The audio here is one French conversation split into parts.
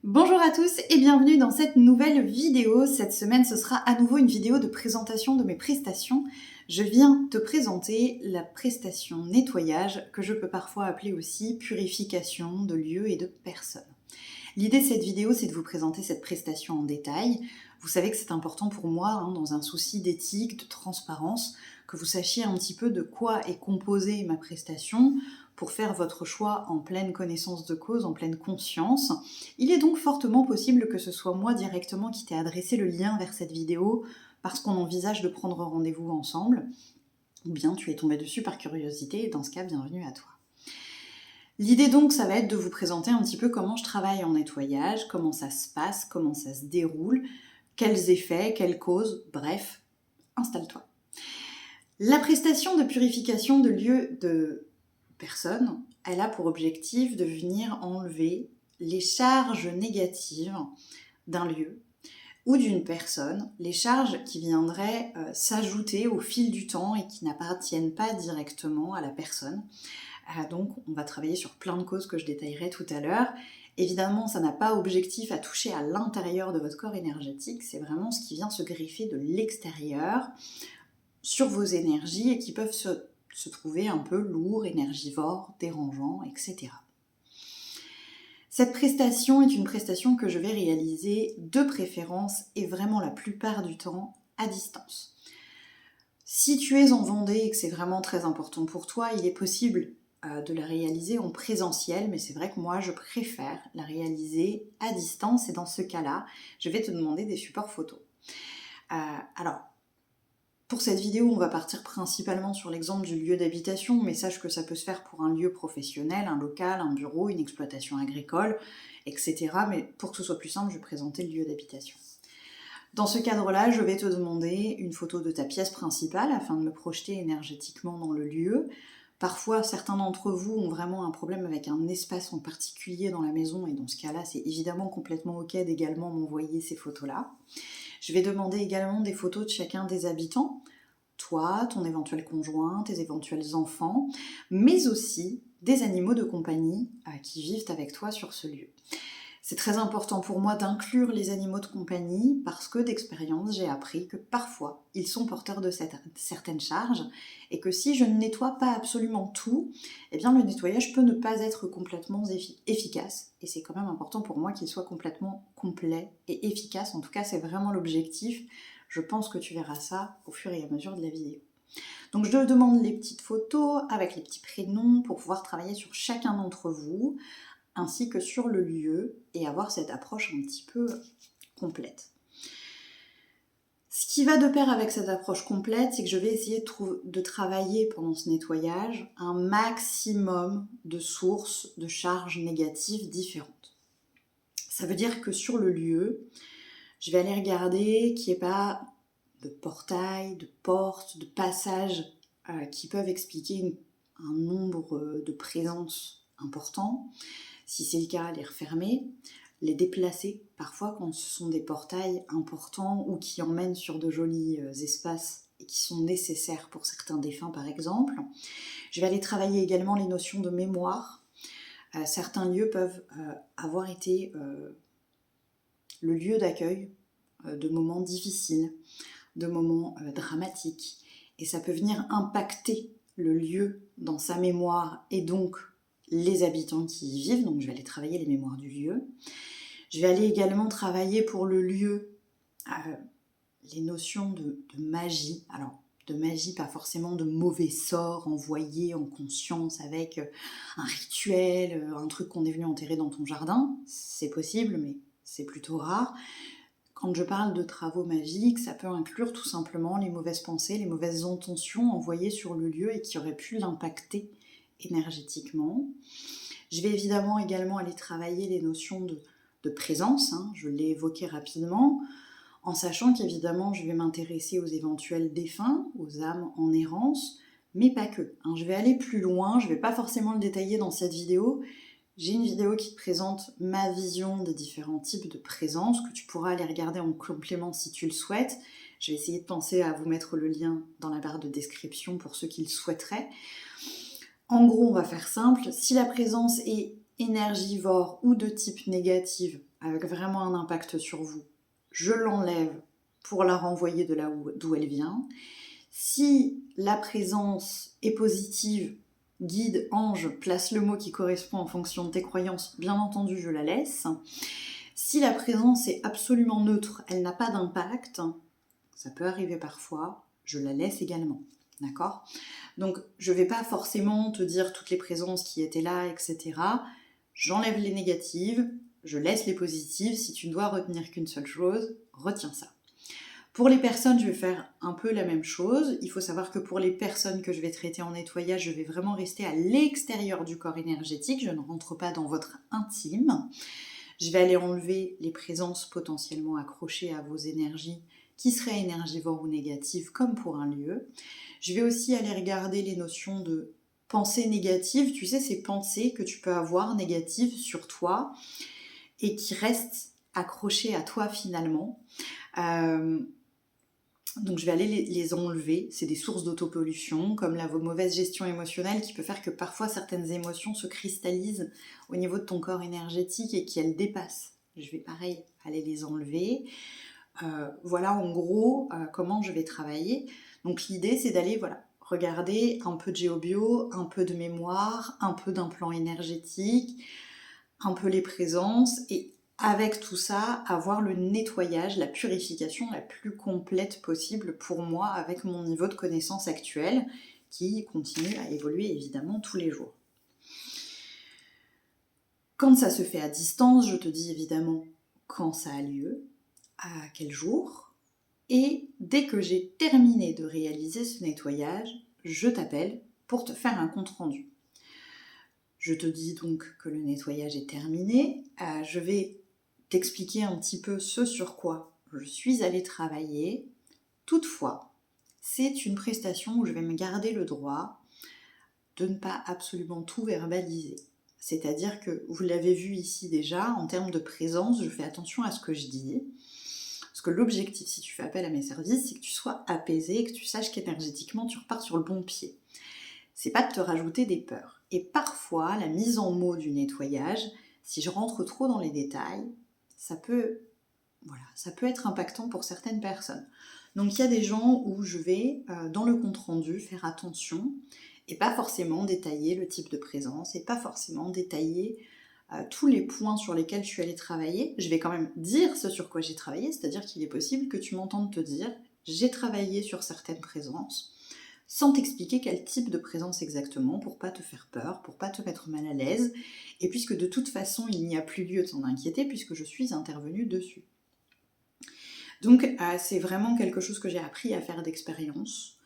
Bonjour à tous et bienvenue dans cette nouvelle vidéo. Cette semaine, ce sera à nouveau une vidéo de présentation de mes prestations. Je viens te présenter la prestation nettoyage, que je peux parfois appeler aussi purification de lieux et de personnes. L'idée de cette vidéo, c'est de vous présenter cette prestation en détail. Vous savez que c'est important pour moi, dans un souci d'éthique, de transparence, que vous sachiez un petit peu de quoi est composée ma prestation pour faire votre choix en pleine connaissance de cause, en pleine conscience. Il est donc fortement possible que ce soit moi directement qui t'ai adressé le lien vers cette vidéo parce qu'on envisage de prendre rendez-vous ensemble, ou bien tu es tombé dessus par curiosité et dans ce cas, bienvenue à toi. L'idée donc, ça va être de vous présenter un petit peu comment je travaille en nettoyage, comment ça se passe, comment ça se déroule, quels effets, quelles causes, bref, installe-toi. La prestation de purification de lieux de personnes, elle a pour objectif de venir enlever les charges négatives d'un lieu ou d'une personne, les charges qui viendraient s'ajouter au fil du temps et qui n'appartiennent pas directement à la personne. Donc on va travailler sur plein de causes que je détaillerai tout à l'heure. Évidemment, ça n'a pas objectif à toucher à l'intérieur de votre corps énergétique, c'est vraiment ce qui vient se greffer de l'extérieur sur vos énergies et qui peuvent se trouver un peu lourds, énergivores, dérangeants, etc. Cette prestation est une prestation que je vais réaliser de préférence et vraiment la plupart du temps à distance. Si tu es en Vendée et que c'est vraiment très important pour toi, il est possible de la réaliser en présentiel, mais c'est vrai que moi je préfère la réaliser à distance et dans ce cas-là, je vais te demander des supports photos. Alors, pour cette vidéo, on va partir principalement sur l'exemple du lieu d'habitation, mais sache que ça peut se faire pour un lieu professionnel, un local, un bureau, une exploitation agricole, etc. Mais pour que ce soit plus simple, je vais présenter le lieu d'habitation. Dans ce cadre-là, je vais te demander une photo de ta pièce principale afin de me projeter énergétiquement dans le lieu. Parfois, certains d'entre vous ont vraiment un problème avec un espace en particulier dans la maison et dans ce cas-là, c'est évidemment complètement ok d'également m'envoyer ces photos-là. Je vais demander également des photos de chacun des habitants, toi, ton éventuel conjoint, tes éventuels enfants, mais aussi des animaux de compagnie qui vivent avec toi sur ce lieu. C'est très important pour moi d'inclure les animaux de compagnie parce que d'expérience, j'ai appris que parfois, ils sont porteurs de certaines charges et que si je ne nettoie pas absolument tout, eh bien le nettoyage peut ne pas être complètement efficace. Et c'est quand même important pour moi qu'il soit complètement complet et efficace. En tout cas, c'est vraiment l'objectif. Je pense que tu verras ça au fur et à mesure de la vidéo. Donc je te demande les petites photos avec les petits prénoms pour pouvoir travailler sur chacun d'entre vous, ainsi que sur le lieu et avoir cette approche un petit peu complète. Ce qui va de pair avec cette approche complète, c'est que je vais essayer de travailler pendant ce nettoyage un maximum de sources de charges négatives différentes. Ça veut dire que sur le lieu, je vais aller regarder qu'il n'y ait pas de portail, de portes, de passages qui peuvent expliquer un nombre de présences important. Si c'est le cas, les refermer, les déplacer parfois quand ce sont des portails importants ou qui emmènent sur de jolis espaces et qui sont nécessaires pour certains défunts par exemple. Je vais aller travailler également les notions de mémoire. Certains lieux peuvent avoir été le lieu d'accueil de moments difficiles, de moments dramatiques. Et ça peut venir impacter le lieu dans sa mémoire et donc les habitants qui y vivent. Donc je vais aller travailler les mémoires du lieu. Je vais aller également travailler pour le lieu les notions de magie. Alors de magie, pas forcément de mauvais sorts envoyés en conscience avec un rituel, un truc qu'on est venu enterrer dans ton jardin. C'est possible, mais c'est plutôt rare. Quand je parle de travaux magiques, ça peut inclure tout simplement les mauvaises pensées, les mauvaises intentions envoyées sur le lieu et qui auraient pu l'impacter énergétiquement. Je vais évidemment également aller travailler les notions de présence, je l'ai évoqué rapidement, en sachant qu'évidemment je vais m'intéresser aux éventuels défunts, aux âmes en errance, mais pas que. Je vais aller plus loin, je ne vais pas forcément le détailler dans cette vidéo. J'ai une vidéo qui te présente ma vision des différents types de présences que tu pourras aller regarder en complément si tu le souhaites. Je vais essayer de penser à vous mettre le lien dans la barre de description pour ceux qui le souhaiteraient. En gros, on va faire simple. Si la présence est énergivore ou de type négative, avec vraiment un impact sur vous, je l'enlève pour la renvoyer de là d'où elle vient. Si la présence est positive, guide, ange, place le mot qui correspond en fonction de tes croyances, bien entendu, je la laisse. Si la présence est absolument neutre, elle n'a pas d'impact, ça peut arriver parfois, je la laisse également. D'accord ? Donc, je ne vais pas forcément te dire toutes les présences qui étaient là, etc. J'enlève les négatives, je laisse les positives. Si tu ne dois retenir qu'une seule chose, retiens ça. Pour les personnes, je vais faire un peu la même chose. Il faut savoir que pour les personnes que je vais traiter en nettoyage, je vais vraiment rester à l'extérieur du corps énergétique. Je ne rentre pas dans votre intime. Je vais aller enlever les présences potentiellement accrochées à vos énergies qui seraient énergivores ou négatives, comme pour un lieu. Je vais aussi aller regarder les notions de pensées négatives. Tu sais, ces pensées que tu peux avoir négatives sur toi et qui restent accrochées à toi finalement. Donc je vais aller les enlever. C'est des sources d'autopollution, comme la mauvaise gestion émotionnelle qui peut faire que parfois certaines émotions se cristallisent au niveau de ton corps énergétique et qu'elles dépassent. Je vais pareil aller les enlever. Voilà en gros comment je vais travailler. Donc l'idée c'est d'aller regarder un peu de géobio, un peu de mémoire, un peu d'un plan énergétique, un peu les présences et avec tout ça, avoir le nettoyage, la purification la plus complète possible pour moi avec mon niveau de connaissance actuel qui continue à évoluer évidemment tous les jours. Quand ça se fait à distance, je te dis évidemment quand ça a lieu, à quel jour, et dès que j'ai terminé de réaliser ce nettoyage, je t'appelle pour te faire un compte-rendu. Je te dis donc que le nettoyage est terminé, je vais t'expliquer un petit peu ce sur quoi je suis allée travailler. Toutefois, c'est une prestation où je vais me garder le droit de ne pas absolument tout verbaliser. C'est-à-dire que, vous l'avez vu ici déjà, en termes de présence, je fais attention à ce que je dis. Parce que l'objectif, si tu fais appel à mes services, c'est que tu sois apaisé et que tu saches qu'énergétiquement, tu repars sur le bon pied. C'est pas de te rajouter des peurs. Et parfois, la mise en mots du nettoyage, si je rentre trop dans les détails, ça peut être impactant pour certaines personnes. Donc il y a des gens où je vais, dans le compte-rendu, faire attention et pas forcément détailler le type de présence et pas forcément détailler tous les points sur lesquels je suis allée travailler. Je vais quand même dire ce sur quoi j'ai travaillé, c'est-à-dire qu'il est possible que tu m'entendes te dire « j'ai travaillé sur certaines présences », sans t'expliquer quel type de présence exactement, pour pas te faire peur, pour pas te mettre mal à l'aise, et puisque de toute façon il n'y a plus lieu de s'en inquiéter puisque je suis intervenue dessus. Donc c'est vraiment quelque chose que j'ai appris à faire d'expérience.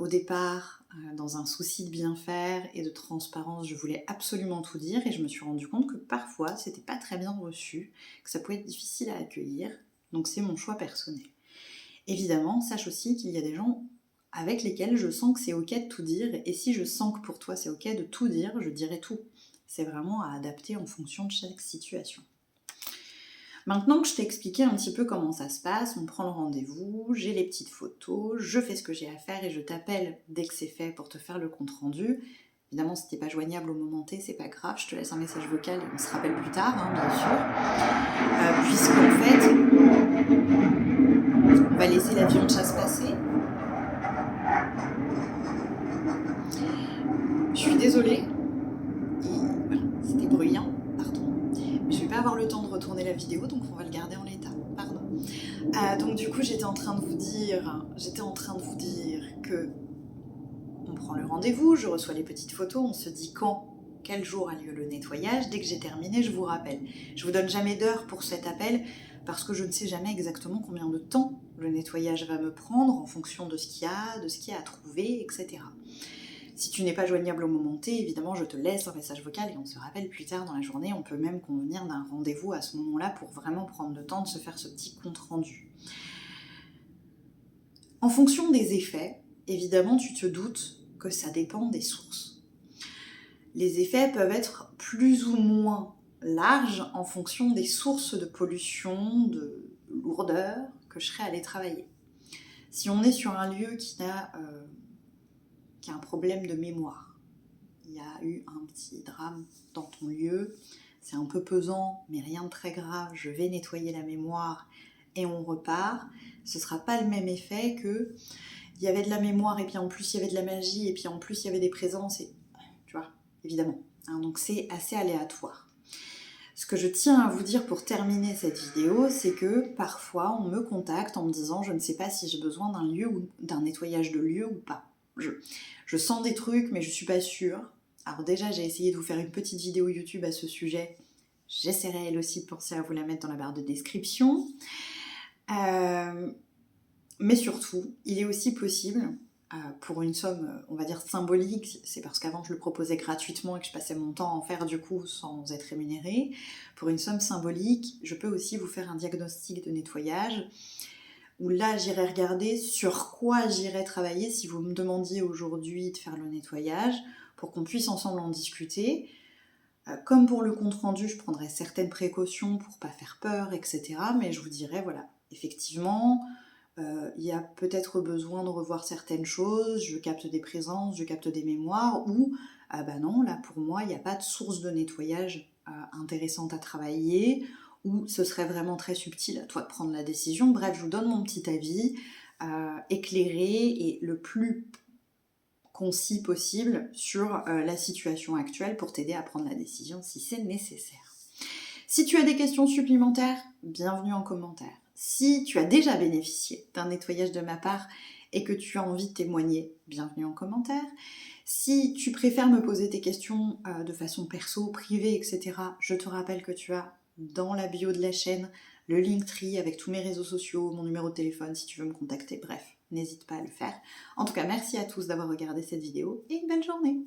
Au départ, dans un souci de bien faire et de transparence, je voulais absolument tout dire et je me suis rendu compte que parfois c'était pas très bien reçu, que ça pouvait être difficile à accueillir, donc c'est mon choix personnel. Évidemment, sache aussi qu'il y a des gens avec lesquels je sens que c'est ok de tout dire, et si je sens que pour toi c'est ok de tout dire, je dirai tout. C'est vraiment à adapter en fonction de chaque situation. Maintenant que je t'ai expliqué un petit peu comment ça se passe, on prend le rendez-vous, j'ai les petites photos, je fais ce que j'ai à faire et je t'appelle dès que c'est fait pour te faire le compte-rendu. Évidemment, si t'es pas joignable au moment T, c'est pas grave, je te laisse un message vocal et on se rappelle plus tard, bien sûr. Puisqu'en fait, on va laisser l'avion de chasse passer. Je suis désolée, c'était bruyant, pardon. Mais je vais pas avoir le temps de retourner la vidéo, donc on va le garder en l'état, pardon. Donc du coup, j'étais en train de vous dire que on prend le rendez-vous, je reçois les petites photos, on se dit quel jour a lieu le nettoyage. Dès que j'ai terminé, je vous rappelle. Je vous donne jamais d'heure pour cet appel parce que je ne sais jamais exactement combien de temps le nettoyage va me prendre en fonction de ce qu'il y a, de ce qu'il y a à trouver, etc. Si tu n'es pas joignable au moment T, évidemment, je te laisse un message vocal et on se rappelle plus tard dans la journée. On peut même convenir d'un rendez-vous à ce moment-là pour vraiment prendre le temps de se faire ce petit compte-rendu. En fonction des effets, évidemment, tu te doutes que ça dépend des sources. Les effets peuvent être plus ou moins larges en fonction des sources de pollution, de lourdeur que je serais allée travailler. Si on est sur un lieu qui a un problème de mémoire, il y a eu un petit drame dans ton lieu, c'est un peu pesant, mais rien de très grave, je vais nettoyer la mémoire et on repart, ce sera pas le même effet que il y avait de la mémoire et puis en plus il y avait de la magie et puis en plus il y avait des présences et tu vois, évidemment. Hein, donc c'est assez aléatoire. Ce que je tiens à vous dire pour terminer cette vidéo, c'est que parfois on me contacte en me disant je ne sais pas si j'ai besoin d'un lieu ou d'un nettoyage de lieu ou pas. Je sens des trucs mais je suis pas sûre. Alors déjà j'ai essayé de vous faire une petite vidéo YouTube à ce sujet. J'essaierai elle aussi de penser à vous la mettre dans la barre de description. Mais surtout, il est aussi possible, pour une somme, on va dire symbolique, c'est parce qu'avant je le proposais gratuitement et que je passais mon temps à en faire du coup sans être rémunérée, pour une somme symbolique, je peux aussi vous faire un diagnostic de nettoyage, où là j'irai regarder sur quoi j'irai travailler si vous me demandiez aujourd'hui de faire le nettoyage, pour qu'on puisse ensemble en discuter. Comme pour le compte-rendu, je prendrai certaines précautions pour pas faire peur, etc. Mais je vous dirai, voilà, effectivement, il y a peut-être besoin de revoir certaines choses, je capte des présences, je capte des mémoires, ou, ah bah non, là pour moi, il n'y a pas de source de nettoyage intéressante à travailler, ou ce serait vraiment très subtil, à toi de prendre la décision. Bref, je vous donne mon petit avis, éclairé et le plus concis possible sur la situation actuelle pour t'aider à prendre la décision si c'est nécessaire. Si tu as des questions supplémentaires, bienvenue en commentaire. Si tu as déjà bénéficié d'un nettoyage de ma part et que tu as envie de témoigner, bienvenue en commentaire. Si tu préfères me poser tes questions de façon perso, privée, etc., je te rappelle que tu as dans la bio de la chaîne le Linktree avec tous mes réseaux sociaux, mon numéro de téléphone si tu veux me contacter. Bref, n'hésite pas à le faire. En tout cas, merci à tous d'avoir regardé cette vidéo et une belle journée.